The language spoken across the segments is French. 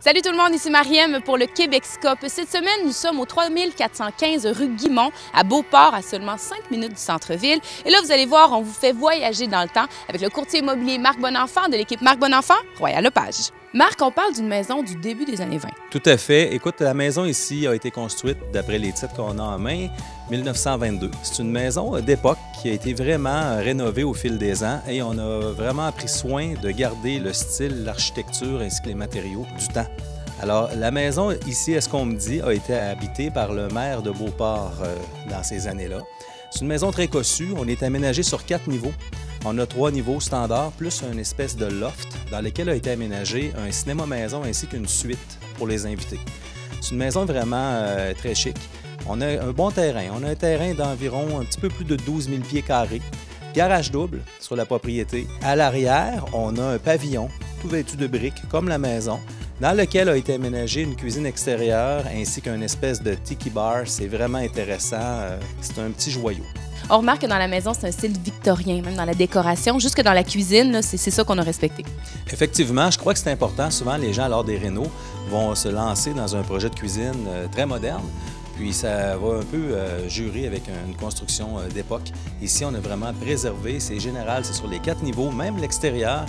Salut tout le monde, ici Mariem pour le Québec'Scope. Cette semaine, nous sommes au 3415 rue Guimont, à Beauport, à seulement 5 minutes du centre-ville. Et là, vous allez voir, on vous fait voyager dans le temps avec le courtier immobilier Marc Bonenfant de l'équipe Marc Bonenfant, Royal Lepage. Marc, on parle d'une maison du début des années 20. Tout à fait. Écoute, la maison ici a été construite, d'après les titres qu'on a en main, 1922. C'est une maison d'époque qui a été vraiment rénovée au fil des ans et on a vraiment pris soin de garder le style, l'architecture ainsi que les matériaux du temps. Alors, la maison ici, à ce qu'on me dit, a été habitée par le maire de Beauport dans ces années-là. C'est une maison très cossue. On est aménagé sur 4 niveaux. On a 3 niveaux standards, plus une espèce de loft dans lequel a été aménagé un cinéma maison ainsi qu'une suite pour les invités. C'est une maison vraiment très chic. On a un bon terrain. On a un terrain d'environ un petit peu plus de 12 000 pieds carrés. Garage double sur la propriété. À l'arrière, on a un pavillon tout vêtu de briques comme la maison, dans lequel a été aménagée une cuisine extérieure ainsi qu'une espèce de tiki bar. C'est vraiment intéressant. C'est un petit joyau. On remarque que dans la maison, c'est un style victorien, même dans la décoration, jusque dans la cuisine, c'est ça qu'on a respecté. Effectivement, je crois que c'est important. Souvent, les gens, lors des rénaux, vont se lancer dans un projet de cuisine très moderne. Puis ça va un peu jurer avec une construction d'époque. Ici, on a vraiment préservé, c'est général, c'est sur les 4 niveaux, même l'extérieur.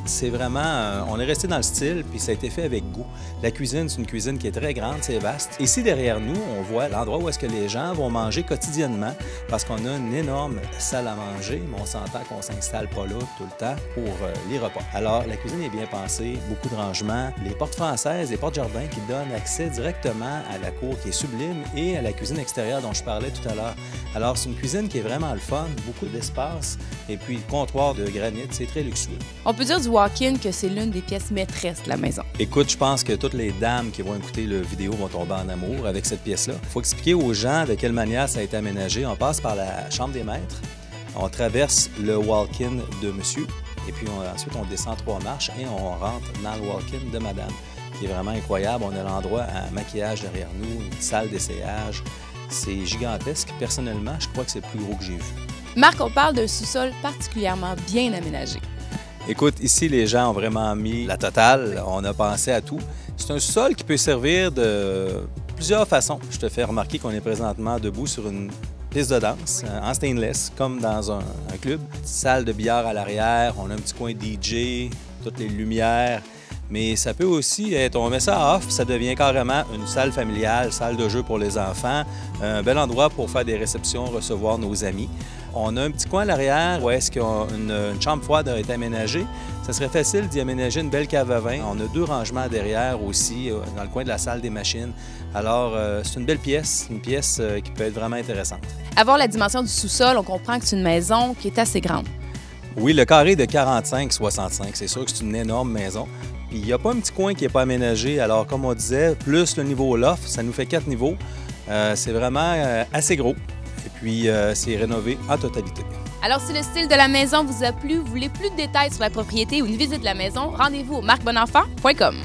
C'est vraiment, on est resté dans le style, puis ça a été fait avec goût. La cuisine, c'est une cuisine qui est très grande, c'est vaste. Ici, derrière nous, on voit l'endroit où est-ce que les gens vont manger quotidiennement, parce qu'on a une énorme salle à manger, mais on s'entend qu'on ne s'installe pas là tout le temps pour les repas. Alors, la cuisine est bien pensée, beaucoup de rangements, les portes françaises, les portes jardins qui donnent accès directement à la cour qui est sublime et à la cuisine extérieure dont je parlais tout à l'heure. Alors, c'est une cuisine qui est vraiment le fun, beaucoup d'espace, et puis le comptoir de granit, c'est très luxueux. On peut dire du walk-in que c'est l'une des pièces maîtresses de la maison. Écoute, je pense que toutes les dames qui vont écouter la vidéo vont tomber en amour avec cette pièce-là. Il faut expliquer aux gens de quelle manière ça a été aménagé. On passe par la chambre des maîtres, on traverse le walk-in de monsieur, et puis ensuite on descend 3 marches et on rentre dans le walk-in de madame, qui est vraiment incroyable. On a l'endroit à maquillage derrière nous, une salle d'essayage. C'est gigantesque. Personnellement, je crois que c'est le plus gros que j'ai vu. Marc, on parle d'un sous-sol particulièrement bien aménagé. Écoute, ici, les gens ont vraiment mis la totale. On a pensé à tout. C'est un sous-sol qui peut servir de plusieurs façons. Je te fais remarquer qu'on est présentement debout sur une piste de danse en stainless, comme dans un club. Salle de billard à l'arrière, on a un petit coin DJ, toutes les lumières. Mais ça peut aussi être, on met ça off, ça devient carrément une salle familiale, salle de jeu pour les enfants, un bel endroit pour faire des réceptions, recevoir nos amis. On a un petit coin à l'arrière où est-ce qu'une chambre froide a été aménagée. Ça serait facile d'y aménager une belle cave à vin. On a 2 rangements derrière aussi, dans le coin de la salle des machines. Alors, c'est une belle pièce, une pièce qui peut être vraiment intéressante. À voir la dimension du sous-sol, on comprend que c'est une maison qui est assez grande. Oui, le carré de 45-65, c'est sûr que c'est une énorme maison. Il n'y a pas un petit coin qui n'est pas aménagé. Alors, comme on disait, plus le niveau loft, ça nous fait 4 niveaux. C'est vraiment assez gros. Et puis, c'est rénové en totalité. Alors, si le style de la maison vous a plu, vous voulez plus de détails sur la propriété ou une visite de la maison, rendez-vous au marcbonenfant.com.